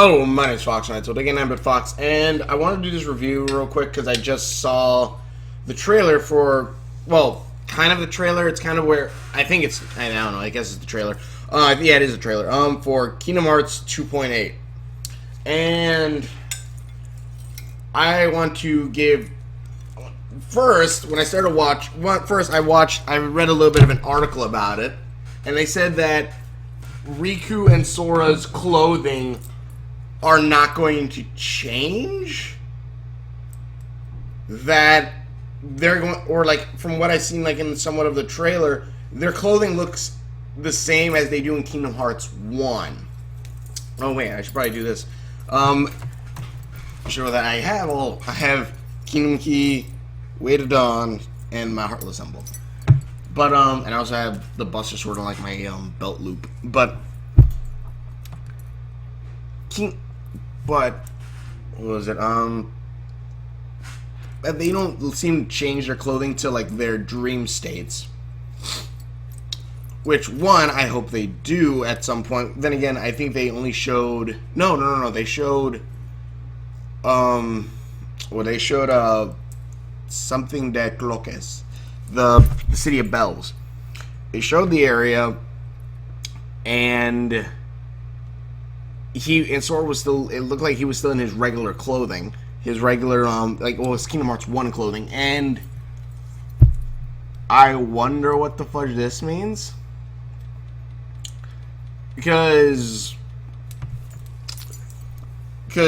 Oh, my name's Fox Knight, so again, I'm at Fox, and I want to do this review real quick because I just saw the trailer for, well, kind of the trailer. It's kind of where I think it's. I don't know. I guess it's the trailer. Yeah, it is a trailer. For Kingdom Hearts 2.8, and I want to give. First, when I started to watch, I read a little bit of an article about it, and they said that Riku and Sora's clothing are not going to change. That they're going, or like from what I've seen, like in somewhat of the trailer, their clothing looks the same as they do in Kingdom Hearts 1. Oh wait, I should probably do this. Show that I have Kingdom Key, Way to Dawn, and my Heartless Emblem. But and I also have the Buster Sword on like my belt loop. But what was it? They don't seem to change their clothing to like their dream states. Which one I hope they do at some point. Then again, I think they only showed no. They showed they showed something de Cloques, the City of Bells. They showed the area, and Sora was still. It looked like he was still in his regular clothing, his regular his Kingdom Hearts 1 clothing, and I wonder what the fudge this means, because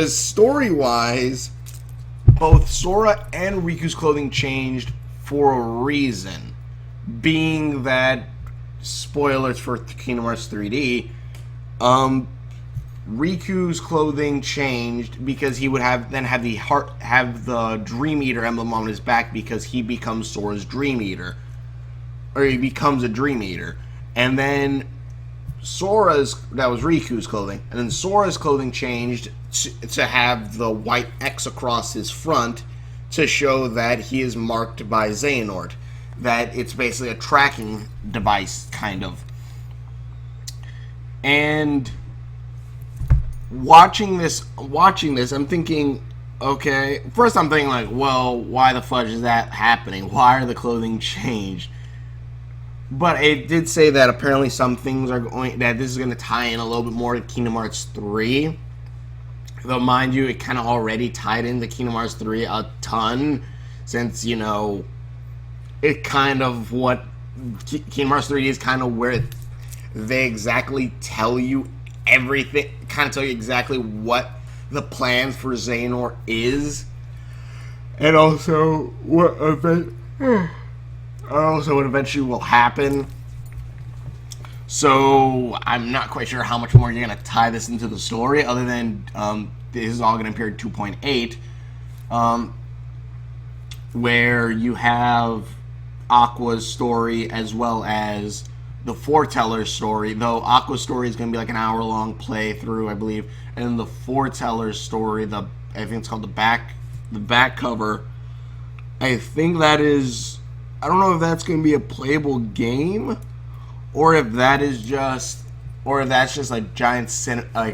story-wise, both Sora and Riku's clothing changed for a reason, being that, spoilers for Kingdom Hearts 3D, Riku's clothing changed because he would have the Dream Eater emblem on his back because he becomes Sora's Dream Eater, or he becomes a Dream Eater, and then that was Riku's clothing, and then Sora's clothing changed to have the white X across his front to show that he is marked by Xehanort, that it's basically a tracking device, kind of. And watching this, I'm thinking, okay, first I'm thinking like, well, why the fudge is that happening? Why are the clothing changed? But it did say that apparently some things that this is going to tie in a little bit more to Kingdom Hearts 3. Though, mind you, it kind of already tied into Kingdom Hearts 3 a ton, since, it kind of what Kingdom Hearts 3 is kind of where they exactly tell you everything, kind of tell you exactly what the plans for Xehanort is, and also what eventually will happen. So I'm not quite sure how much more you're going to tie this into the story, other than this is all going to appear in 2.8, where you have Aqua's story as well as the Foreteller's story, though Aqua's story is going to be like an hour-long playthrough, I believe, and the Foreteller's story, I think it's called the back cover, I think that is, I don't know if that's going to be a playable game, or if that's just a giant sorry, I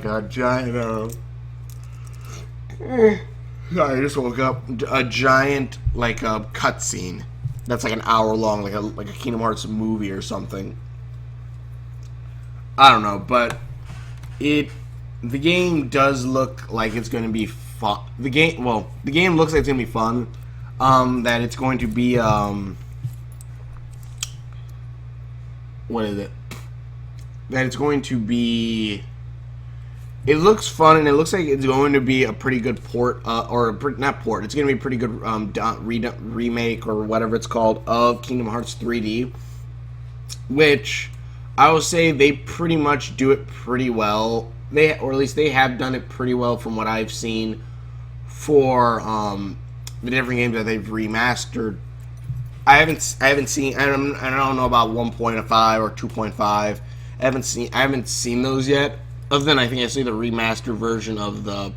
just woke up. A giant a cutscene that's like an hour long, like a Kingdom Hearts movie or something. I don't know, but the game does look like it's going to be fun. The game looks like it's going to be fun. That it's going to be what is it? That it's going to be. It looks fun, and it looks like it's going to be a pretty good port, not port. It's going to be a pretty good remake or whatever it's called of Kingdom Hearts 3D, which I will say they pretty much do it pretty well. Or at least they have done it pretty well from what I've seen for the different games that they've remastered. I haven't seen. I don't know about 1.5 or 2.5. I haven't seen those yet. Other than I think I see the remastered version of the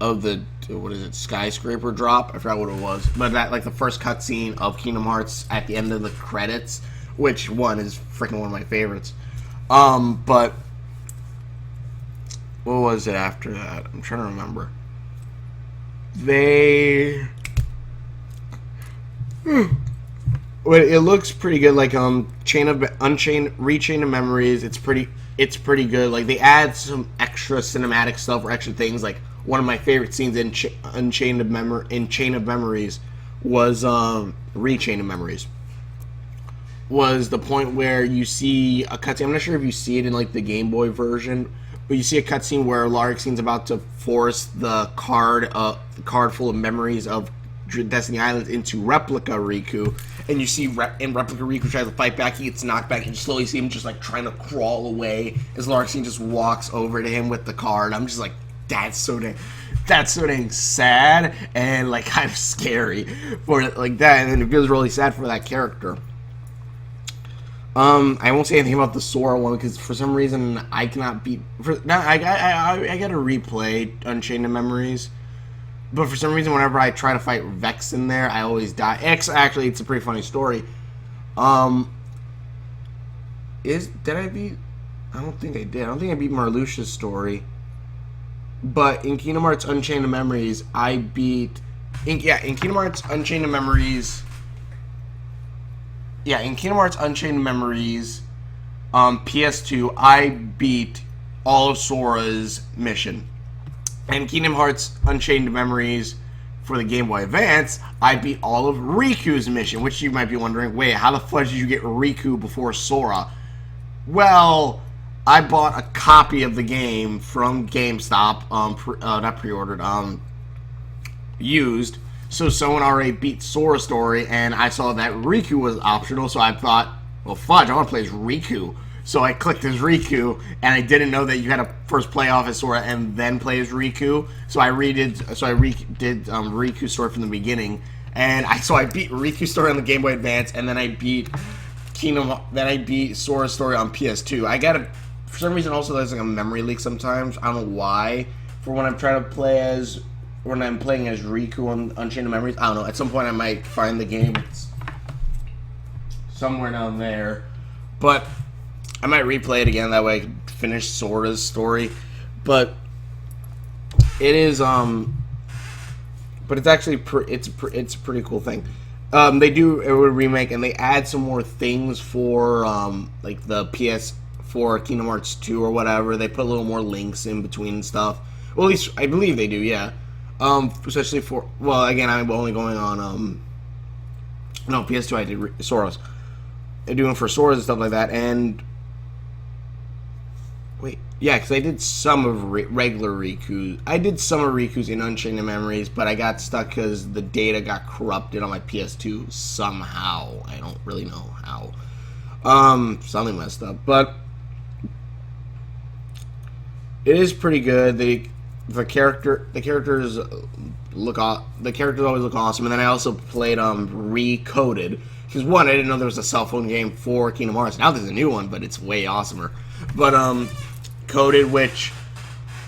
what is it, Skyscraper drop? I forgot what it was, but that the first cutscene of Kingdom Hearts at the end of the credits, which one is freaking one of my favorites. But What was it after that? I'm trying to remember. They. Well, it looks pretty good. Like Chain of Unchained, Rechain of Memories. It's pretty good. Like they add some extra cinematic stuff or extra things. Like one of my favorite scenes in Chain of Memories was Rechain of Memories. Was the point where you see a cutscene. I'm not sure if you see it in like the Game Boy version, but you see a cutscene where Larxine's about to force the card full of memories of Destiny Islands into Replica Riku, and you see in Replica Riku tries to fight back, he gets knocked back, and you slowly see him just like trying to crawl away as Larxine just walks over to him with the card. I'm just like, that's so dang sad and like kind of scary for it like that, and it feels really sad for that character. I won't say anything about the Sora one because for some reason I cannot beat. I gotta replay Unchained of Memories. But for some reason, whenever I try to fight Vex in there, I always die. Actually, it's a pretty funny story. Did I beat? I don't think I did. I don't think I beat Marluxia's story. But in Kingdom Hearts Unchained of Memories, I beat. In Kingdom Hearts Unchained of Memories. Yeah, in Kingdom Hearts Unchained of Memories, PS2, I beat all of Sora's mission. And Kingdom Hearts Unchained Memories for the Game Boy Advance, I beat all of Riku's mission, which you might be wondering, wait, how the fuck did you get Riku before Sora? Well, I bought a copy of the game from GameStop, not pre-ordered, used, so someone already beat Sora's story, and I saw that Riku was optional, so I thought, well, fudge, I want to play as Riku. So I clicked as Riku, and I didn't know that you had to first play off as Sora and then play as Riku. So I redid Riku's story from the beginning, and I beat Riku's story on the Game Boy Advance, and then I beat Sora's story on PS2. For some reason also there's like a memory leak sometimes. I don't know why. For when I'm trying to play when I'm playing as Riku on Unchained of Memories. I don't know. At some point I might find the game. It's somewhere down there, but I might replay it again, that way I can finish Sora's story. But it is, but it's actually, it's a pretty cool thing. They do a remake, and they add some more things for, like the PS4 Kingdom Hearts 2 or whatever. They put a little more links in between stuff. Well, at least, I believe they do, yeah. Especially for, well, again, I'm only going on, no, PS2 I did Sora's. They're doing for Sora's and stuff like that, and wait, yeah, because I did some of regular Riku. I did some of Riku's in Unchained Memories, but I got stuck because the data got corrupted on my PS2 somehow. I don't really know how. Something messed up, but it is pretty good. The characters always look awesome, and then I also played Recoded. Because one, I didn't know there was a cell phone game for Kingdom Hearts. Now there's a new one, but it's way awesomer. But Coded, which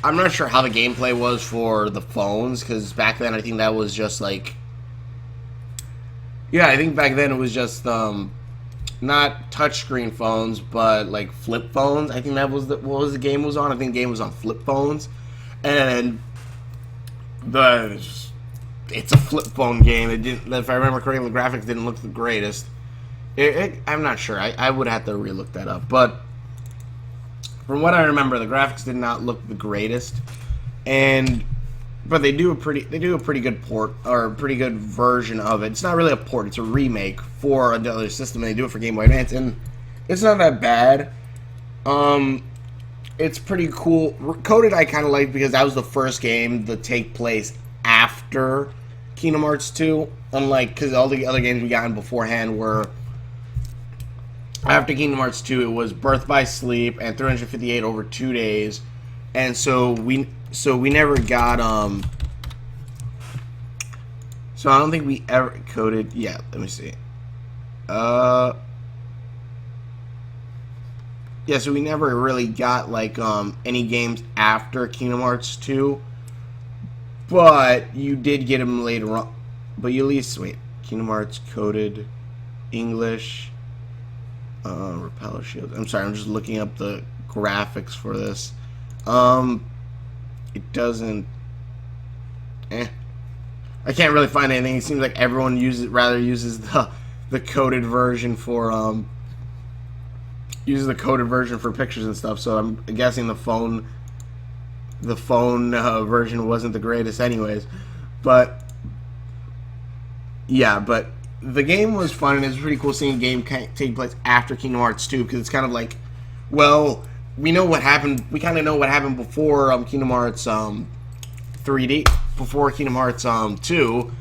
I'm not sure how the gameplay was for the phones, because back then I think that was just like, yeah, I think back then it was just not touchscreen phones, but like flip phones. I think that was what was the game was on. I think the game was on flip phones, and it's a flip phone game. It didn't, if I remember correctly, the graphics didn't look the greatest. I'm not sure. I would have to relook that up, but from what I remember, the graphics did not look the greatest, but they do a pretty good port, or a pretty good version of it. It's not really a port; it's a remake for another system. They do it for Game Boy Advance, and it's not that bad. It's pretty cool. Coded I kind of like because that was the first game to take place after Kingdom Hearts 2, unlike, because all the other games we got in beforehand were after Kingdom Hearts 2. It was Birth by Sleep and 358 over 2 days, and so we never got so I don't think we ever coded. Yeah, let me see. Yeah, so we never really got like any games after Kingdom Hearts 2. But you did get them later on. But you at least, wait, Kingdom Hearts Coded English, Repeller Shield. I'm sorry, I'm just looking up the graphics for this. it doesn't. Eh. I can't really find anything. It seems like everyone uses the coded version for uses the coded version for pictures and stuff. So I'm guessing the phone version wasn't the greatest, anyways. But yeah, but the game was fun, and it's pretty cool seeing a game take place after Kingdom Hearts 2, because it's kind of like, well, we know what happened. We kind of know what happened before Kingdom Hearts 3D, before Kingdom Hearts 2.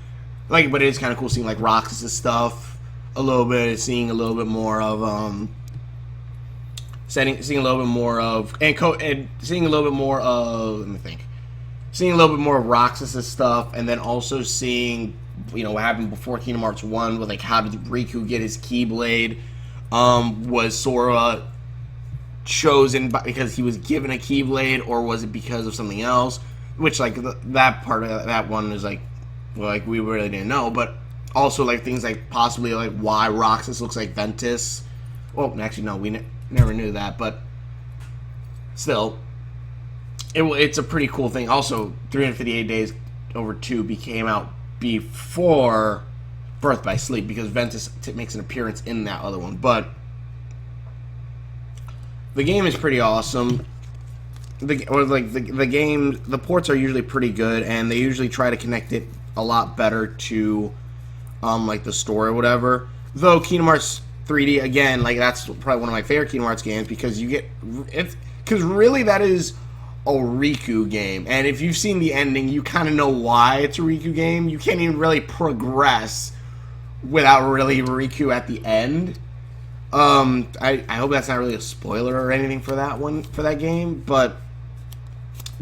Like, but it is kind of cool seeing like Roxas' stuff a little bit, seeing a little bit more of seeing a little bit more of seeing a little bit more of, let me think, seeing a little bit more of Roxas' stuff, and then also seeing, you know, what happened before Kingdom Hearts 1 with like how did Riku get his Keyblade? Was Sora chosen because he was given a Keyblade, or was it because of something else? Which, like, that part of that one is like, well, like, we really didn't know. But also like things like possibly like why Roxas looks like Ventus. Well, actually no, we never knew that, but still, it's a pretty cool thing. Also, 358 Days Over 2 came out before Birth by Sleep, because Ventus makes an appearance in that other one. But the game is pretty awesome. The game, the ports are usually pretty good, and they usually try to connect it a lot better to like the story or whatever. Though Kingdom Hearts 3D, again, like, that's probably one of my favorite Kingdom Hearts games, because you get it, because really that is a Riku game, and if you've seen the ending, you kind of know why it's a Riku game. You can't even really progress without really Riku at the end. I hope that's not really a spoiler or anything for that one, for that game, but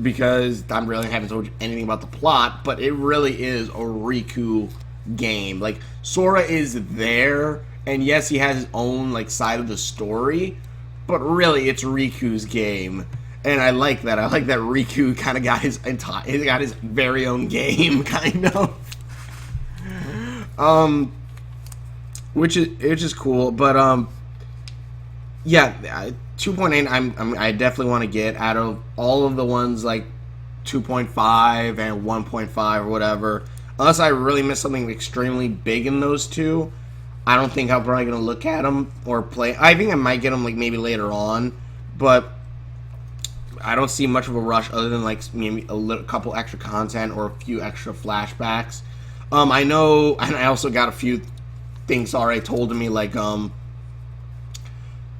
because I really haven't told you anything about the plot, but it really is a Riku game. Like, Sora is there, and yes, he has his own like side of the story, but really it's Riku's game. And I like that. I like that Riku kind of got his very own game, kind of. Which is cool, but yeah, 2.8. I definitely want to get out of all of the ones like 2.5 and 1.5 or whatever. Unless I really miss something extremely big in those two, I don't think I'm probably gonna look at them or play. I think I might get them like maybe later on, but I don't see much of a rush other than like maybe a couple extra content or a few extra flashbacks. I know, and I also got a few things already told to me, like the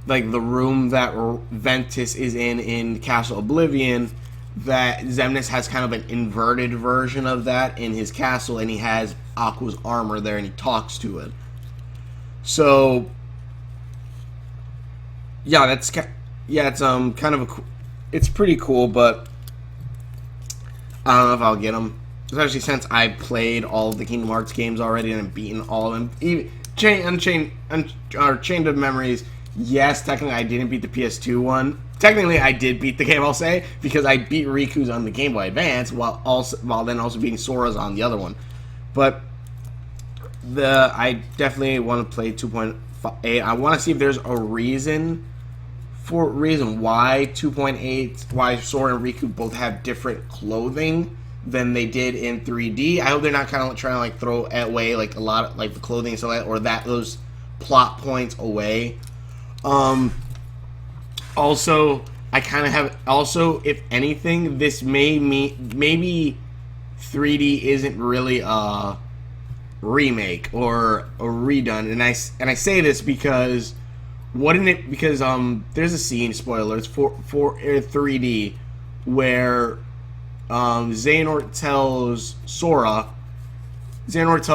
room that Ventus is in Castle Oblivion, that Xemnas has kind of an inverted version of that in his castle, and he has Aqua's armor there, and he talks to it. So yeah, it's kind of it's pretty cool, but I don't know if I'll get them, especially since I played all of the Kingdom Hearts games already and I've beaten all of them. Even Chained of Memories, yes, technically I didn't beat the PS2 one. Technically I did beat the game, I'll say, because I beat Riku's on the Game Boy Advance while then also beating Sora's on the other one. But I definitely want to play 2.8. I want to see if there's a reason why 2.8, why Sora and Riku both have different clothing than they did in 3D. I hope they're not kind of trying to like throw away like a lot of like the clothing and stuff like that, or those plot points away. Also, I kind of have, also, if anything, this maybe 3D isn't really a remake or a redone, and I say this because because there's a scene, spoilers for 3D, where Xehanort tells Sora, I'll say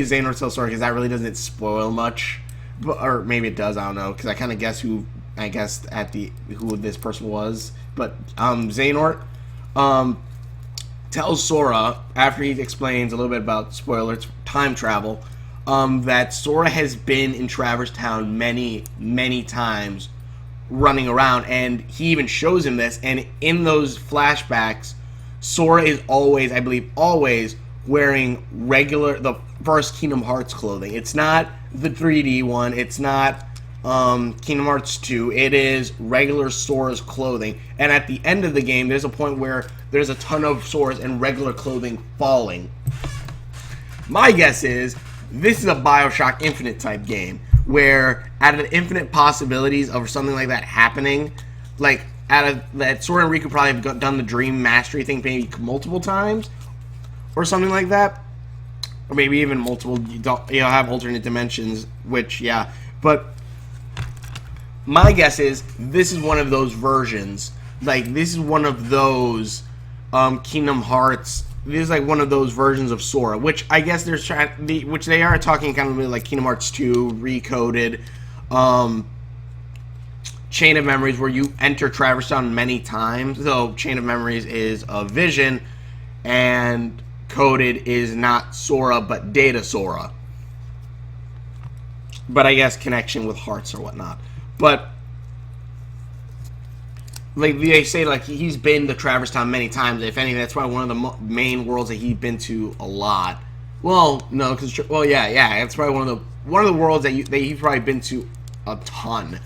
Xehanort tells Sora, because that really doesn't spoil much. Or maybe it does, I don't know, because I kind of guess who this person was. But Xehanort tells Sora, after he explains a little bit about, spoilers, time travel, that Sora has been in Traverse Town many, many times running around, and he even shows him this, and in those flashbacks, Sora is always, I believe, wearing the first Kingdom Hearts clothing. It's not the 3D one, it's not Kingdom Hearts 2, it is regular Sora's clothing. And at the end of the game, there's a point where there's a ton of Sora's and regular clothing falling. My guess is this is a Bioshock Infinite type game, where out of the infinite possibilities of something like that happening, like out of that, Sora and Riku probably have done the Dream Mastery thing maybe multiple times, or something like that, or maybe even multiple. You have alternate dimensions, which but my guess is this is one of those versions. Like this is one of those Kingdom Hearts. This is like one of those versions of Sora, which I guess which they are talking kind of like Kingdom Hearts 2 recoded, Chain of Memories, where you enter Traverse Town many times. Though Chain of Memories is a vision, and coded is not Sora but Data Sora. But I guess connection with hearts or whatnot. But like they say, like he's been to Traverse Town many times. If anything, that's probably one of the main worlds that he's been to a lot. Well, no, because that's probably one of the worlds that he's probably been to a ton.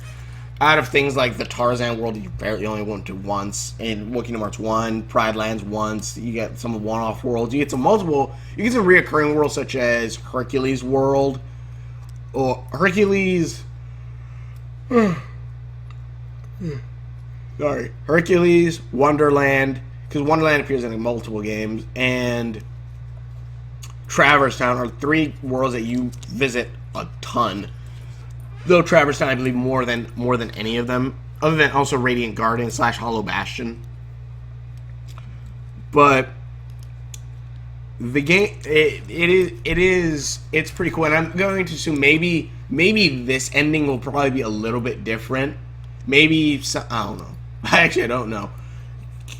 Out of things like the Tarzan world, you barely only went to once. In Kingdom Hearts 1, Pride Lands once. You get some one-off worlds. You get some reoccurring worlds such as Hercules World or Hercules. Hercules, Wonderland, because Wonderland appears in multiple games, and Traverse Town are three worlds that you visit a ton. Though Traverse Town, I believe, more than any of them, other than also Radiant Garden / Hollow Bastion. But the game, it's pretty cool, and I'm going to assume maybe this ending will probably be a little bit different. Maybe I don't know. I don't know,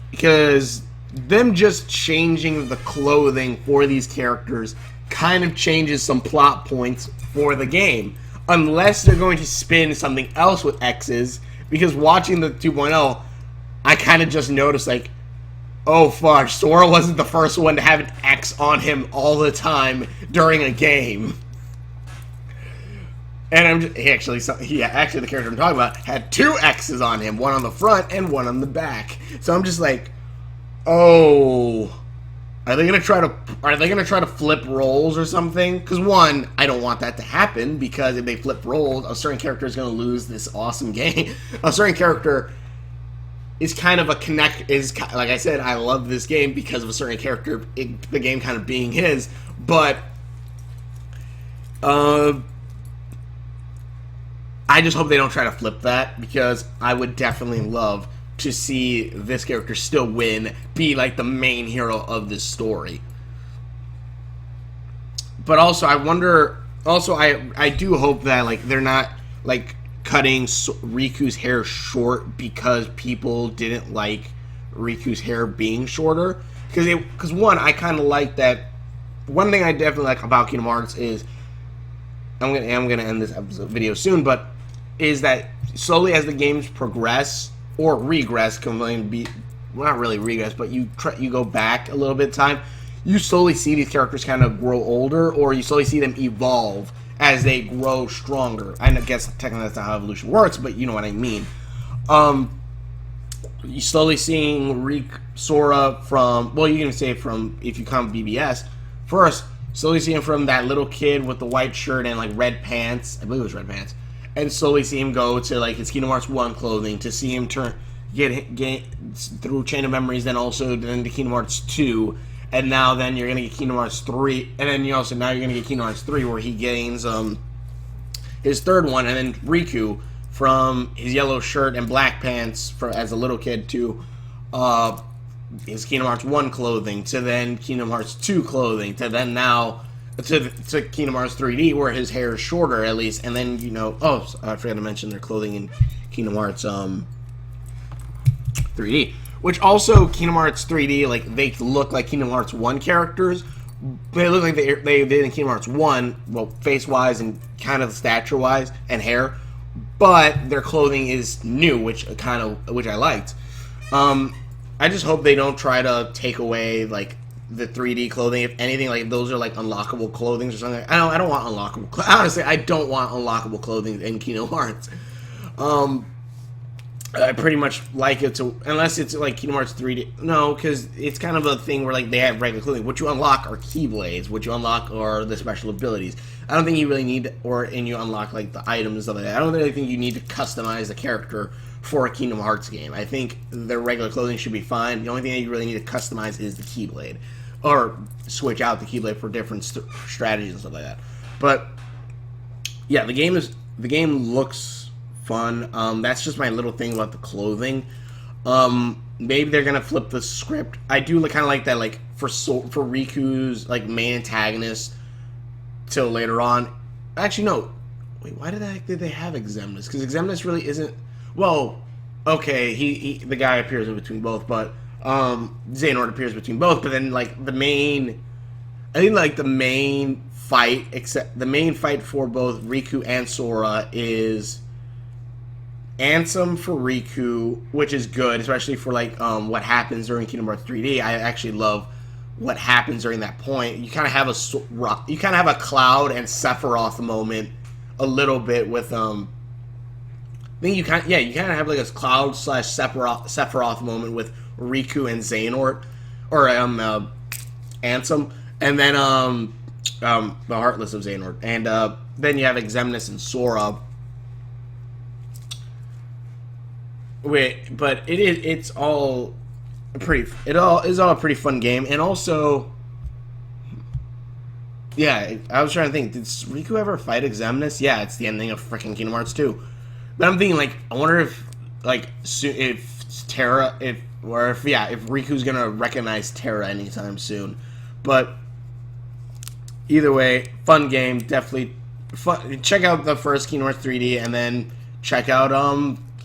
because them just changing the clothing for these characters kind of changes some plot points for the game, unless they're going to spin something else with X's. Because watching the 2.0, I kind of just noticed, like, oh fudge, Sora wasn't the first one to have an X on him all the time during a game. And I'm just, actually, the character I'm talking about had two X's on him, one on the front and one on the back. So I'm just like, oh, are they gonna try to flip roles or something? Because one, I don't want that to happen, because if they flip roles, a certain character is gonna lose this awesome game. A certain character is kind of like I said, I love this game because of a certain character. The game kind of being his, but I just hope they don't try to flip that, because I would definitely love to see this character still win, be like the main hero of this story. But also, I wonder. Also, I do hope that like they're not like cutting Riku's hair short because people didn't like Riku's hair being shorter. Because one, I kind of like that. One thing I definitely like about Kingdom Hearts is, I'm gonna end this video soon, but is that slowly as the games progress or regress, not really regress, but you go back a little bit of time, you slowly see these characters kind of grow older, or you slowly see them evolve as they grow stronger. I guess technically that's not how evolution works, but you know what I mean. You slowly seeing Sora from, well, you can say from, if you count BBS, first, slowly see him from that little kid with the white shirt and like red pants, I believe it was red pants, and slowly see him go to like his Kingdom Hearts 1 clothing, to see him get through Chain of Memories, then also then to Kingdom Hearts 2, and now then you're gonna get Kingdom Hearts 3, and then you're gonna get Kingdom Hearts 3 where he gains his third one, and then Riku from his yellow shirt and black pants as a little kid to his Kingdom Hearts 1 clothing, to then Kingdom Hearts 2 clothing, to then now to Kingdom Hearts 3D where his hair is shorter at least, and then I forgot to mention their clothing in Kingdom Hearts 3D, which also Kingdom Hearts 3D, like they look like Kingdom Hearts 1 characters. They look like they did in Kingdom Hearts 1, well, face wise and kind of stature wise and hair, but their clothing is new, which I liked. I just hope they don't try to take away like the 3D clothing. If anything, like those are like unlockable clothing or something. I don't want unlockable. Honestly, I don't want unlockable clothing in Kingdom Hearts. I pretty much like it to, unless it's like Kingdom Hearts 3D. No, because it's kind of a thing where like they have regular clothing. What you unlock are keyblades. What you unlock are the special abilities. I don't think you really need, and you unlock like the items and stuff like that. I don't really think you need to customize the character for a Kingdom Hearts game. I think the regular clothing should be fine. The only thing that you really need to customize is the keyblade, or switch out the keyblade for different strategies and stuff like that. But yeah, the game looks fun. That's just my little thing about the clothing. Maybe they're gonna flip the script. I do kind of like that, like for Riku's like main antagonist till later on. Actually, no. Wait, why did they have Xemnas? Because Xemnas really isn't. Well, okay, the guy appears in between both, but Xehanort appears between both. But then like the main fight, except the main fight for both Riku and Sora is Ansem for Riku, which is good, especially for like what happens during Kingdom Hearts 3D. I actually love what happens during that point. You kind of have a Cloud and Sephiroth moment a little bit with I think you kind of have like a Cloud / Sephiroth moment with Riku and Xehanort, or Ansem, and then the Heartless of Xehanort, and then you have Xemnas and Sora. Wait, but it's all a pretty fun game, and also, yeah, I was trying to think, did Riku ever fight Xemnas? Yeah, it's the ending of freaking Kingdom Hearts 2. But I'm thinking, like, I wonder if Riku's gonna recognize Terra anytime soon. But either way, fun game, definitely fun. Check out the first Kingdom Hearts 3D, and then check out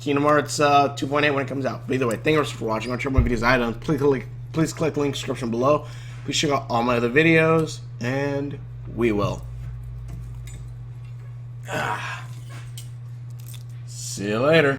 Kingdom Hearts 2.8 when it comes out. But either way, thank you for watching. Want to more videos I done? Please click the link description below. Please check out all my other videos, and we will. See you later.